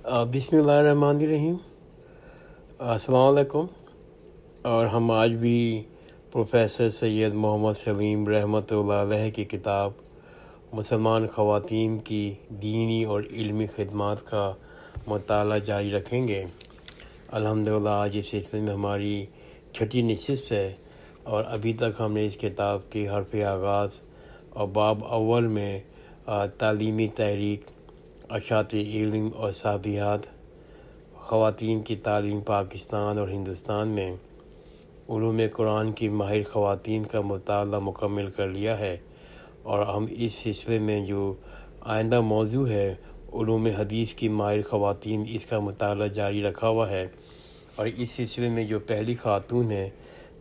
بسم اللہ الرحمن الرحیم۔ السلام علیکم۔ اور ہم آج بھی پروفیسر سید محمد سلیم رحمۃ اللہ علیہ کی کتاب مسلمان خواتین کی دینی اور علمی خدمات کا مطالعہ جاری رکھیں گے۔ الحمدللہ آج اس سلسلے میں ہماری چھٹی نشست ہے، اور ابھی تک ہم نے اس کتاب کے حرف آغاز اور باب اول میں تعلیمی تحریک، اشاعت علم اور صحابیات، خواتین کی تعلیم پاکستان اور ہندوستان میں، علوم قرآن کی ماہر خواتین کا مطالعہ مکمل کر لیا ہے، اور ہم اس سلسلے میں جو آئندہ موضوع ہے علوم حدیث کی ماہر خواتین، اس کا مطالعہ جاری رکھا ہوا ہے۔ اور اس سلسلے میں جو پہلی خاتون ہے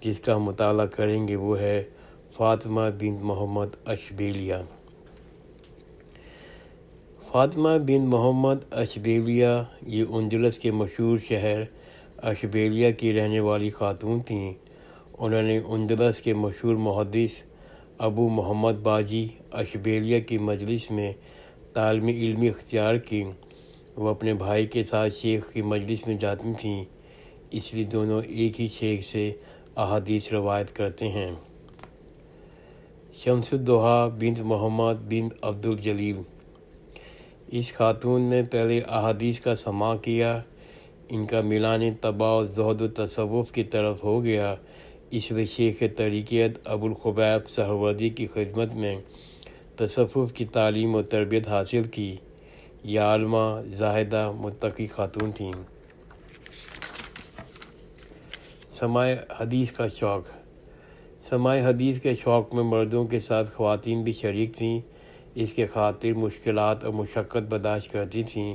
جس کا ہم مطالعہ کریں گے وہ ہے فاطمہ بنت محمد اشبیلیہ۔ فاطمہ بنت محمد اشبیلیہ یہ اندلس کے مشہور شہر اشبیلیہ کی رہنے والی خاتون تھیں۔ انہوں نے اندلس کے مشہور محدث ابو محمد باجی اشبیلیہ کی مجلس میں تعلیم علمی اختیار کی۔ وہ اپنے بھائی کے ساتھ شیخ کی مجلس میں جاتی تھیں، اس لیے دونوں ایک ہی شیخ سے احادیث روایت کرتے ہیں۔ شمس الدوحہ بنت محمد بنت عبد الجلیل، اس خاتون نے پہلے احادیث کا سماع کیا۔ ان کا میلان طبع و زہد و تصوف کی طرف ہو گیا، اس لیے شیخ طریقت ابو الخبیب سہروردی کی خدمت میں تصوف کی تعلیم و تربیت حاصل کی۔ یہ عالمہ، زاہدہ، متقی خاتون تھیں۔ سماع حدیث کا شوق۔ سماع حدیث کے شوق میں مردوں کے ساتھ خواتین بھی شریک تھیں، اس کے خاطر مشکلات اور مشقت برداشت کرتی تھیں۔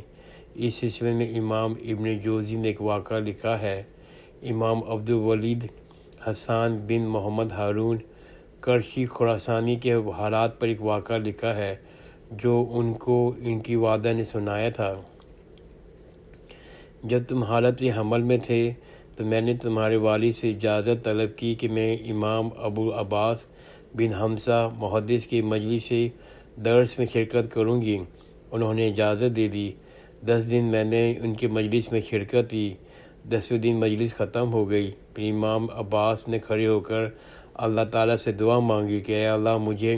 اس سلسلے میں امام ابن جوزی نے ایک واقعہ لکھا ہے۔ امام عبدالولید حسان بن محمد ہارون کرشی خراسانی کے حالات پر ایک واقعہ لکھا ہے جو ان کو ان کی والدہ نے سنایا تھا۔ جب تم حالت حمل میں تھے تو میں نے تمہارے والد سے اجازت طلب کی کہ میں امام ابو عباس بن حمزہ محدث کی مجلس سے درس میں شرکت کروں گی۔ انہوں نے اجازت دے دی۔ 10 دن میں نے ان کی مجلس میں شرکت کی۔ 10ویں دن مجلس ختم ہو گئی، پھر امام عباس نے کھڑے ہو کر اللہ تعالیٰ سے دعا مانگی کہ اے اللہ مجھے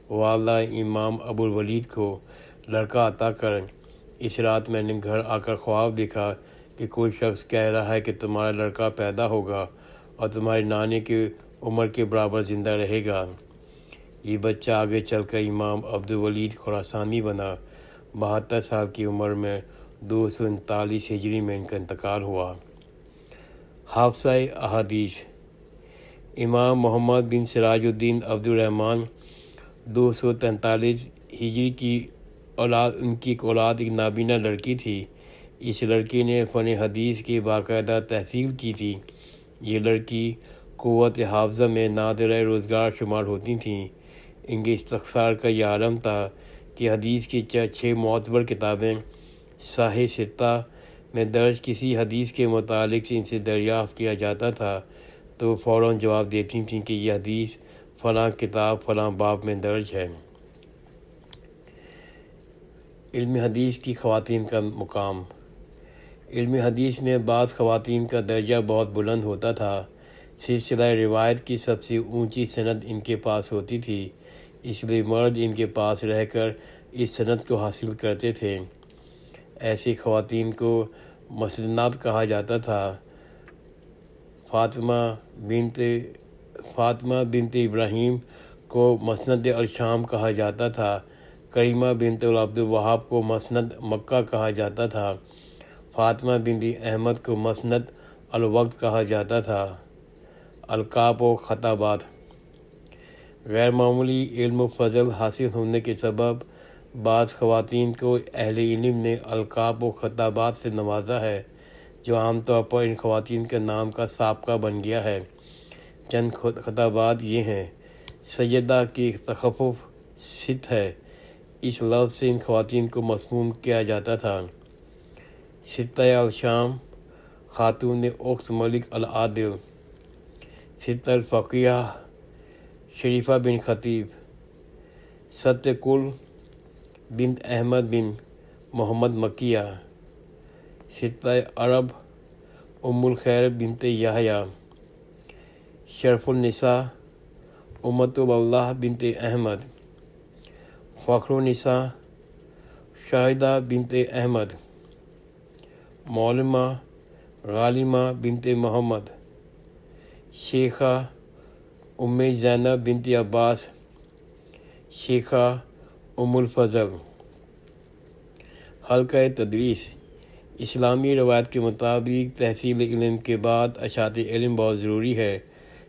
و اللہ امام ابو الولید کو لڑکا عطا کر۔ اس رات میں نے گھر آ کر خواب دیکھا کہ کوئی شخص کہہ رہا ہے کہ تمہارا لڑکا پیدا ہوگا اور تمہارے نانے کی عمر کے برابر زندہ رہے گا۔ یہ بچہ آگے چل کر امام عبدالولید خراسانی بنا۔ 72 سال کی عمر میں 239 ہجری میں ان کا انتقال ہوا۔ حافظہ احادیث۔ امام محمد بن سراج الدین عبد الرحمن 243 ہجری کی اولاد، ان کی ایک اولاد ایک نابینا لڑکی تھی۔ اس لڑکی نے فن حدیث کی باقاعدہ تحصیل کی تھی۔ یہ لڑکی قوت حافظہ میں نادرہ روزگار شمار ہوتی تھیں۔ ان کے استخسار کا یہ عالم تھا کہ حدیث کی 6 معتبر کتابیں صحیح ستہ میں درج کسی حدیث کے متعلق سے ان سے دریافت کیا جاتا تھا تو وہ فوراً جواب دیتی تھیں کہ یہ حدیث فلاں کتاب فلاں باب میں درج ہے۔ علم حدیث کی خواتین کا مقام۔ علم حدیث میں بعض خواتین کا درجہ بہت بلند ہوتا تھا۔ سلسلہ روایت کی سب سے اونچی سند ان کے پاس ہوتی تھی، اس لیے مرد ان کے پاس رہ کر اس سند کو حاصل کرتے تھے۔ ایسی خواتین کو مسنات کہا جاتا تھا۔ فاطمہ بنت ابراہیم کو مسند الشام کہا جاتا تھا۔ کریمہ بنت عبد الوہاب کو مسند مکہ کہا جاتا تھا۔ فاطمہ بنت احمد کو مسند الوقت کہا جاتا تھا۔ القاب و خطابات۔ غیر معمولی علم و فضل حاصل ہونے کے سبب بعض خواتین کو اہل علم نے القاب و خطابات سے نوازا ہے جو عام طور پر ان خواتین کے نام کا سابقہ بن گیا ہے۔ چند خطابات یہ ہیں۔ سیدہ کی تخفف ست ہے، اس لفظ سے ان خواتین کو مسموم کیا جاتا تھا۔ ستہ الشام، خاتون اخت ملک العادل۔ ستہ الفقیہ، شریفہ بن خطیب۔ ست کل بنت احمد بن محمد مکیہ۔ ستہ عرب ام الخیر بنت یحییٰ، شرف النساء امت اللہ بنت احمد، فخر النساء شاہدہ بنت احمد، معلمہ غالمہ بنت محمد، شیخہ ام زینب بنت عباس، شیخہ ام الفضل۔ حلقہ تدریس۔ اسلامی روایت کے مطابق تحصیل علم کے بعد اشاعت علم بہت ضروری ہے،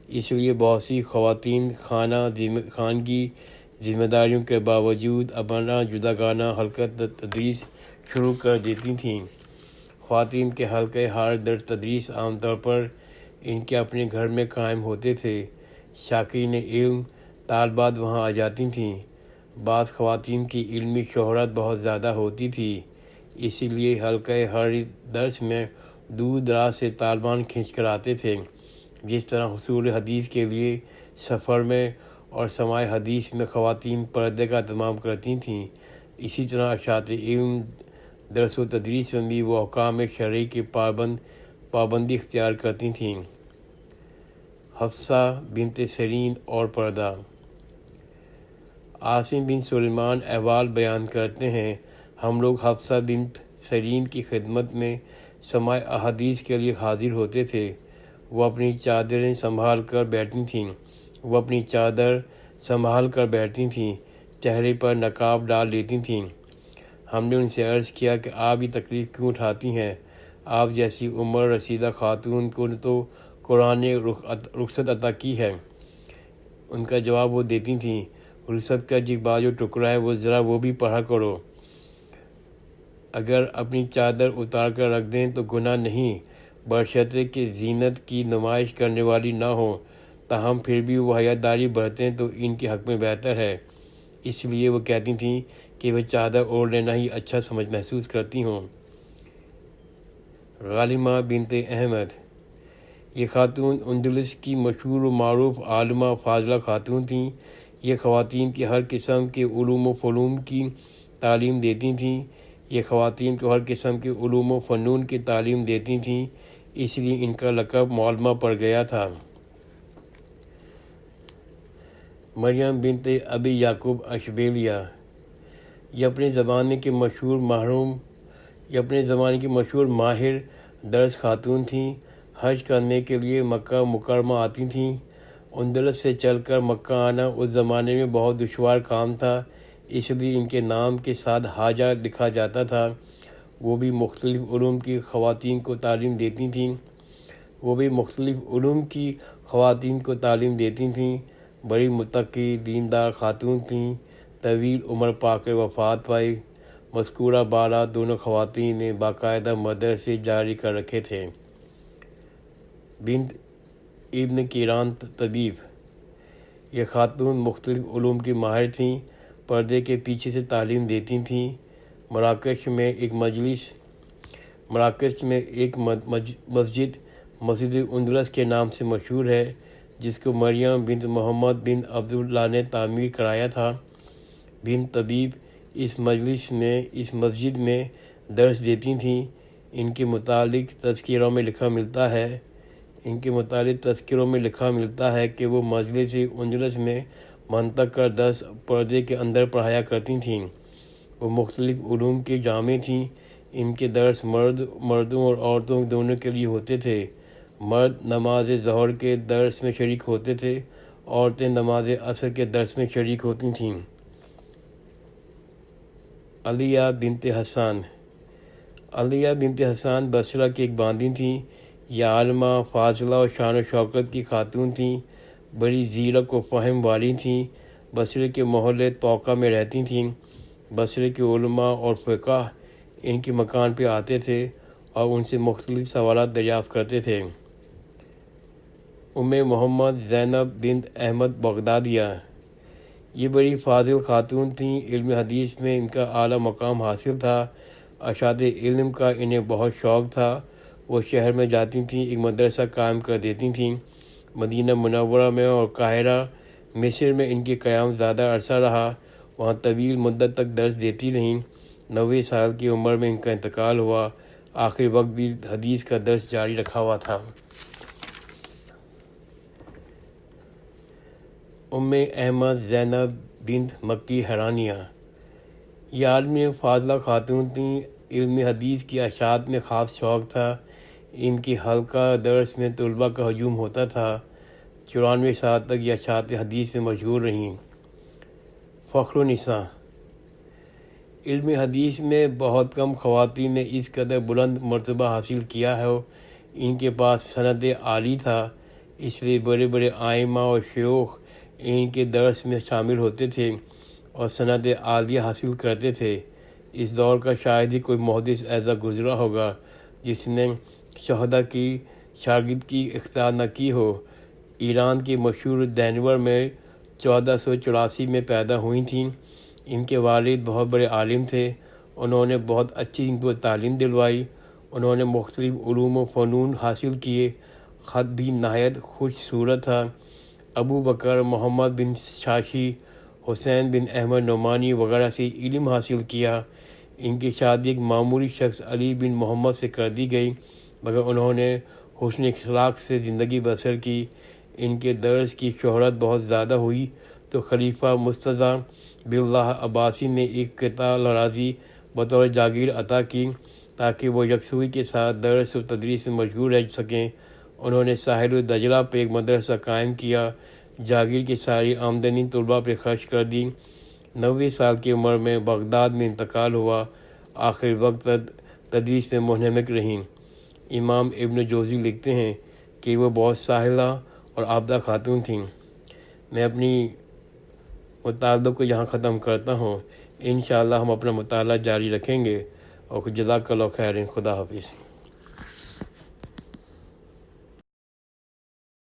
اس لیے بہت سی خواتین خانگی ذمہ داریوں کے باوجود اپنا جداگانہ حلقہ تدریس شروع کر دیتی تھیں۔ خواتین کے حلقہ ہر درس تدریس عام طور پر ان کے اپنے گھر میں قائم ہوتے تھے۔ شائقین علم طالبات وہاں آ جاتی تھیں۔ بعض خواتین کی علمی شہرت بہت زیادہ ہوتی تھی، اسی لیے حلقہ ہر درس میں دور دراز سے طالبان کھنچ کر آتے تھے۔ جس طرح حصول حدیث کے لیے سفر میں اور سماع حدیث میں خواتین پردے کا اہتمام کرتی تھیں، اسی طرح اشاعت علم درس و تدریس میں بھی وہ احکام شرعی کی پابندی اختیار کرتی تھیں۔ حفصہ بنت سیرین اور پردہ۔ عاصم بن سلیمان احوال بیان کرتے ہیں، ہم لوگ حفصہ بنت سیرین کی خدمت میں سماع احادیث کے لیے حاضر ہوتے تھے۔ وہ اپنی چادر سنبھال کر بیٹھتی تھیں، چہرے پر نقاب ڈال لیتی تھیں۔ ہم نے ان سے عرض کیا کہ آپ یہ تکلیف کیوں اٹھاتی ہیں؟ آپ جیسی عمر رسیدہ خاتون کو تو قرآن نے رخصت عطا کی ہے۔ ان کا جواب وہ دیتی تھیں، رخصت کا جو ٹکڑا ہے ذرا وہ بھی پڑھا کرو۔ اگر اپنی چادر اتار کر رکھ دیں تو گناہ نہیں، بشرطے کہ زینت کی نمائش کرنے والی نہ ہوں، تاہم پھر بھی وہ حیاداری برتیں تو ان کے حق میں بہتر ہے۔ اس لیے وہ کہتی تھیں کہ وہ چادر اوڑھ لینا ہی اچھا محسوس کرتی ہوں۔ غالمہ بنت احمد۔ یہ خاتون اندلس کی مشہور و معروف عالمہ فاضلہ خاتون تھیں۔ یہ خواتین کی ہر قسم کے علوم و فنون کی تعلیم دیتی تھیں، اس لیے ان کا لقب معلمہ پڑ گیا تھا۔ مریم بنت ابی یعقوب اشبیلیہ۔ یہ اپنے زمانے کی مشہور ماہر درس خاتون تھیں۔ حج کرنے کے لیے مکہ مکرمہ آتی تھیں۔ اندلس سے چل کر مکہ آنا اس زمانے میں بہت دشوار کام تھا، اس لیے ان کے نام کے ساتھ حاجہ لکھا جاتا تھا۔ وہ بھی مختلف علوم کی خواتین کو تعلیم دیتی تھیں۔ بڑی متقی دیندار خاتون تھیں۔ طویل عمر پا کر وفات پائی۔ مذکورہ بالا دونوں خواتین نے باقاعدہ مدرسے جاری کر رکھے تھے۔ بنت ابن کیران طبیب۔ یہ خاتون مختلف علوم کی ماہر تھیں، پردے کے پیچھے سے تعلیم دیتی تھیں۔ مراکش میں ایک مسجد اندلس کے نام سے مشہور ہے، جس کو مریم بنت محمد بن عبداللہ نے تعمیر کرایا تھا۔ بنت طبیب اس مسجد میں درس دیتی تھیں۔ ان کے متعلق تذکروں میں لکھا ملتا ہے کہ وہ مجلس اندلس میں منتقل درس پردے کے اندر پڑھایا کرتی تھیں۔ وہ مختلف علوم کی جامع تھیں۔ ان کے درس مردوں اور عورتوں دونوں کے لیے ہوتے تھے۔ مرد نماز ظہر کے درس میں شریک ہوتے تھے، عورتیں نماز عصر کے درس میں شریک ہوتی تھیں۔ علیہ بنت حسان۔ علیہ بنت حسان بصرہ کی ایک باندی تھیں۔ یہ عالمہ فاضلہ اور شان و شوکت کی خاتون تھیں، بڑی زیرک و فہم والی تھیں۔ بصرے کے محلے توقع میں رہتی تھیں۔ بصرے کے علماء اور فقہاء ان کے مکان پہ آتے تھے اور ان سے مختلف سوالات دریافت کرتے تھے۔ ام محمد زینب بنت احمد بغدادیہ۔ یہ بڑی فاضل خاتون تھیں۔ علم حدیث میں ان کا اعلیٰ مقام حاصل تھا۔ اشاعت علم کا انہیں بہت شوق تھا۔ وہ شہر میں جاتی تھیں، ایک مدرسہ قائم کر دیتی تھیں۔ مدینہ منورہ میں اور قاہرہ مصر میں ان کی قیام زیادہ عرصہ رہا، وہاں طویل مدت تک درس دیتی رہیں۔ 90 سال کی عمر میں ان کا انتقال ہوا۔ آخری وقت بھی حدیث کا درس جاری رکھا ہوا تھا۔ ام احمد زینب بنت مکی حرانیہ، یہ عالم فاضلہ خاتون تھیں۔ علم حدیث کی اشاعت میں خاص شوق تھا۔ ان کی حلقہ درس میں طلباء کا ہجوم ہوتا تھا۔ 94 سال تک یہ اشاعت حدیث میں مشہور رہیں۔ فخر النساء، علم حدیث میں بہت کم خواتین نے اس قدر بلند مرتبہ حاصل کیا ہے۔ ان کے پاس سند عالی تھا، اس لیے بڑے بڑے ائمہ اور شیوخ ان کے درس میں شامل ہوتے تھے اور سند عالیہ حاصل کرتے تھے۔ اس دور کا شاید ہی کوئی محدث ایسا گزرا ہوگا جس نے شہداء کی شاگردی اختیار نہ کی ہو۔ ایران کے مشہور دینور میں 1484 میں پیدا ہوئی تھیں۔ ان کے والد بہت بڑے عالم تھے، انہوں نے بہت اچھی ان کو تعلیم دلوائی۔ انہوں نے مختلف علوم و فنون حاصل کیے۔ خط بھی نہایت خوش صورت تھا۔ ابو بکر، محمد بن شاشی، حسین بن احمد نعمانی وغیرہ سے علم حاصل کیا۔ ان کی شادی ایک معمولی شخص علی بن محمد سے کر دی گئی، مگر انہوں نے حسن اخلاق سے زندگی بسر کی۔ ان کے درس کی شہرت بہت زیادہ ہوئی تو خلیفہ مستضیٰ باللہ عباسی نے ایک قطعہ اراضی بطور جاگیر عطا کی تاکہ وہ یکسوئی کے ساتھ درس و تدریس میں مشغول رہ سکیں۔ انہوں نے ساحل دجلہ پہ ایک مدرسہ قائم کیا۔ جاگیر کی ساری آمدنی طلباء پہ خرچ کر دی۔ 90 سال کی عمر میں بغداد میں انتقال ہوا۔ آخری وقت تدریس میں منہمک رہیں۔ امام ابن جوزی لکھتے ہیں کہ وہ بہت ساحلہ اور عابدہ خاتون تھیں۔ میں اپنی مطالعہ کو یہاں ختم کرتا ہوں۔ انشاءاللہ ہم اپنا مطالعہ جاری رکھیں گے۔ اور جزاک اللہ خیر۔ خدا حافظ۔